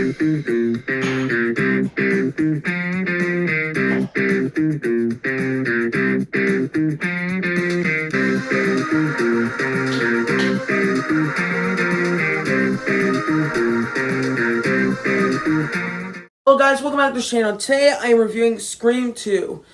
Hello guys, welcome back to the channel. Today I am reviewing Scream 2.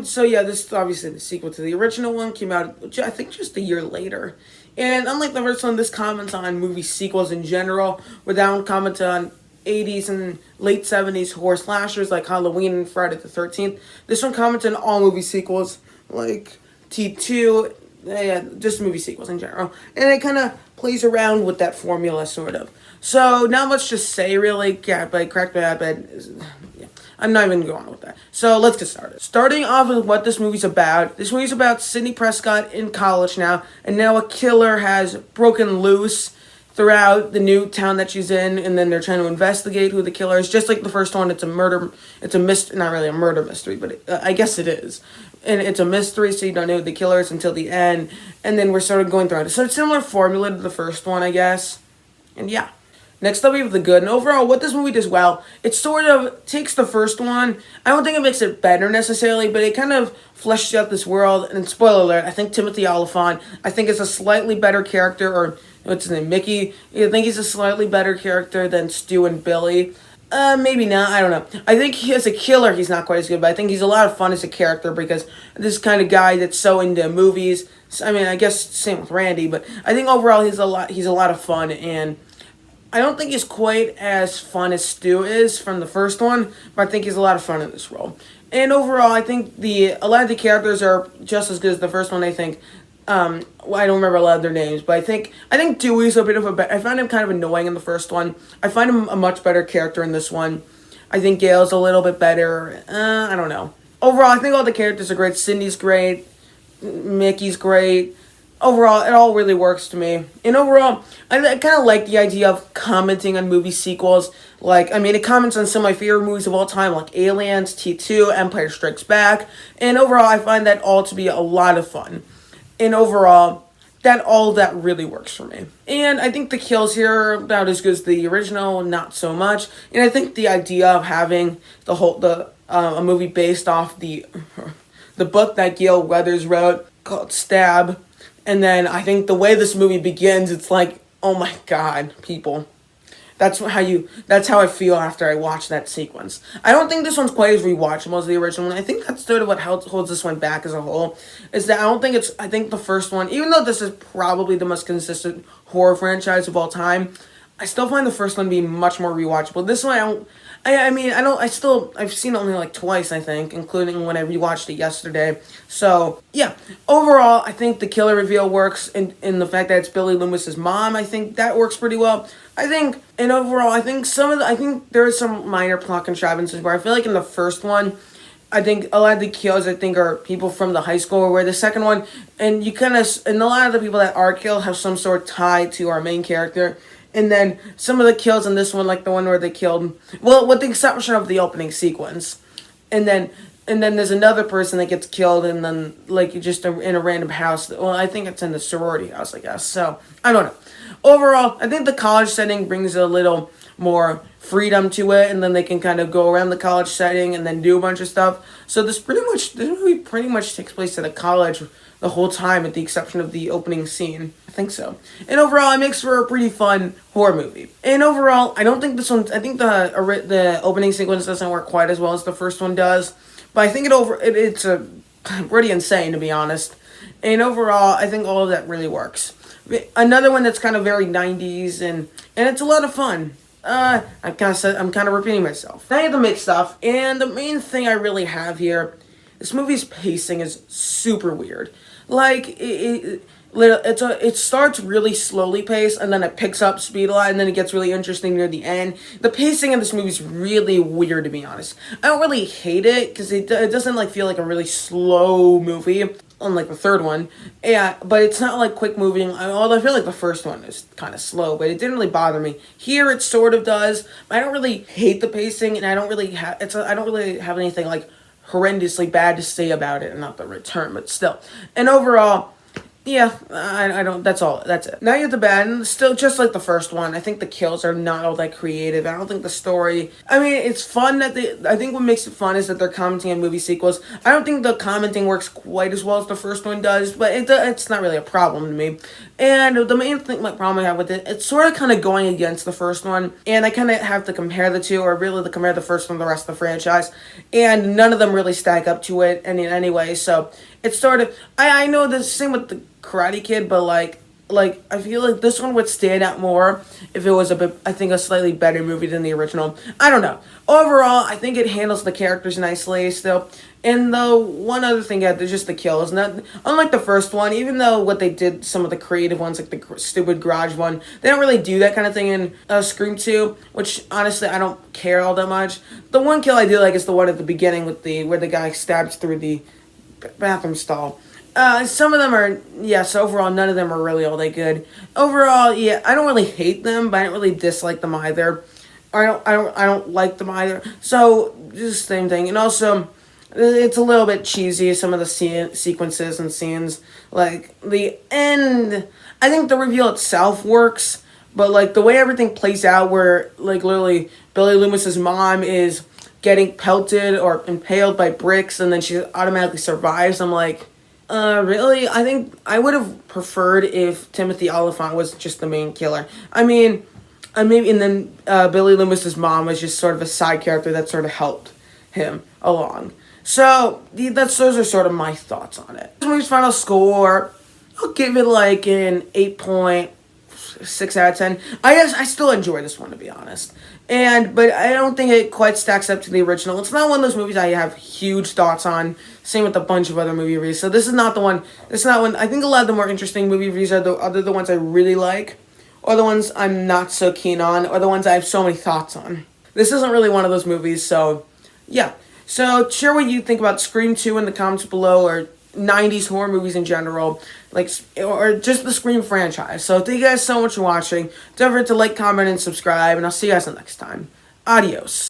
So yeah, this is obviously the sequel to the original one, came out, I think, just a year later. And unlike the first one, this comments on movie sequels in general, where that one commented on 80s and late 70s horror slashers like Halloween and Friday the 13th. This one comments on all movie sequels like T2, yeah, just movie sequels in general. And it kind of plays around with that formula, sort of. So, not much to say, really. Yeah, but Crack Bad Bed is... Yeah, I'm not even going with that. So, let's get started. Starting off with what this movie's about. This movie's about Sidney Prescott in college now, and now a killer has broken loose throughout the new town that she's in, and then they're trying to investigate who the killer is. Just like the first one, it's a murder... It's a not really a murder mystery, but I guess it is. And it's a mystery, so you don't know who the killer is until the end. And then we're sort of going through it. So it's similar formula to the first one, I guess. And yeah. Next up, we have the good. And overall, what this movie does well, it sort of takes the first one. I don't think it makes it better necessarily, but it kind of fleshes out this world. And spoiler alert, I think Timothy Olyphant, I think is a slightly better character, or what's his name, Mickey. I think he's a slightly better character than Stu and Billy. Maybe not, I don't know. I think as a killer, he's not quite as good, but I think he's a lot of fun as a character because this kind of guy that's so into movies. I mean, I guess same with Randy, but I think overall he's a lot of fun, and I don't think he's quite as fun as Stu is from the first one, but I think he's a lot of fun in this role. And overall, I think a lot of the characters are just as good as the first one, I think. I don't remember a lot of their names, but I think Dewey's a bit of I found him kind of annoying in the first one. I find him a much better character in this one. I think Gail's a little bit better. I don't know. Overall, I think all the characters are great. Cindy's great. Mickey's great. Overall, it all really works to me. And overall, I kind of like the idea of commenting on movie sequels. Like, I mean, it comments on some of my favorite movies of all time, like Aliens, T2, Empire Strikes Back. And overall, I find that all to be a lot of fun. And overall, that really works for me. And I think the kills here are about as good as the original, not so much. And I think the idea of having a movie based off the book that Gale Weathers wrote called Stab, and then I think the way this movie begins, it's like, oh my god, people. That's how I feel after I watch that sequence. I don't think this one's quite as rewatchable as the original one. I think that's sort of what holds this one back as a whole. Is that I think the first one, even though this is probably the most consistent horror franchise of all time, I still find the first one to be much more rewatchable. This one, I've seen it only like twice, I think, including when I rewatched it yesterday. So, yeah. Overall, I think the killer reveal works in the fact that it's Billy Loomis's mom. I think that works pretty well. I think there are some minor plot contrivances where I feel like in the first one, I think a lot of the kills, are people from the high school, where the second one, and a lot of the people that are killed have some sort of tie to our main character. And then some of the kills in this one, like the one where they killed, well, with the exception of the opening sequence. And then there's another person that gets killed, and then, like, just in a random house. Well, I think it's in the sorority house, I guess. So, I don't know. Overall, I think the college setting brings a little more freedom to it, and then they can kind of go around the college setting and then do a bunch of stuff. So this movie pretty much takes place at a college the whole time, with the exception of the opening scene. I think so. And overall, it makes for a pretty fun horror movie. And overall, I don't think this one. I think the opening sequence doesn't work quite as well as the first one does. But I think it's pretty insane, to be honest. And overall, I think all of that really works. Another one that's kind of very 90s, and it's a lot of fun. I'm kind of repeating myself. Now I have the main stuff, and the main thing I really have here, this movie's pacing is super weird. Like, it starts really slowly paced, and then it picks up speed a lot, and then it gets really interesting near the end. The pacing of this movie is really weird, to be honest. I don't really hate it, because it doesn't, like, feel like a really slow movie, unlike the third one. Yeah, but it's not, like, quick moving, although I feel like the first one is kind of slow, but it didn't really bother me. Here, it sort of does. I don't really hate the pacing, and I don't really have anything, like, horrendously bad to say about it, and not the return, but still. And overall, Yeah, I don't. That's all. That's it. Now you have the bad, and still just like the first one. I think the kills are not all that creative. I don't think the story. I mean, it's fun that they. I think what makes it fun is that they're commenting on movie sequels. I don't think the commenting works quite as well as the first one does, but it's not really a problem to me. And the main thing, my problem I have with it, it's sort of kind of going against the first one, and I kind of have to compare the two, or really to compare the first one to the rest of the franchise, and none of them really stack up to it in any way. So it's sort of. I know the same with the Karate Kid, but like I feel like this one would stand out more if it was a bit, I think, a slightly better movie than the original. I don't know. Overall, I think it handles the characters nicely still. And the one other thing, yeah, there's just the kills. Not unlike the first one, even though what they did, some of the creative ones, like the stupid garage one, they don't really do that kind of thing in Scream 2, which honestly I don't care all that much. The one kill I do like is the one at the beginning with the where the guy stabs through the bathroom stall. Some of them are, yes, overall, none of them are really all that good. Overall, yeah, I don't really hate them, but I don't really dislike them either. I don't like them either. So, just the same thing. And also, it's a little bit cheesy, some of the sequences and scenes. Like, the end, I think the reveal itself works, but, like, the way everything plays out where, like, literally, Billy Loomis's mom is getting pelted or impaled by bricks, and then she automatically survives, I'm like, really? I think I would have preferred if Timothy Olyphant was just the main killer. I mean, maybe, and then Billy Loomis's mom was just sort of a side character that sort of helped him along. So those are sort of my thoughts on it. This movie's final score, I'll give it like an 8.6 out of 10. I still enjoy this one, to be honest. But I don't think it quite stacks up to the original. It's not one of those movies I have huge thoughts on. Same with a bunch of other movie reviews. So this is not the one. It's not one. I think a lot of the more interesting movie reviews are the ones I really like, or the ones I'm not so keen on, or the ones I have so many thoughts on. This isn't really one of those movies. So yeah. So share what you think about Scream 2 in the comments below, or 90s horror movies in general, like, or just the Scream franchise. So thank you guys so much for watching. Don't forget to like, comment, and subscribe, and I'll see you guys next time. Adios.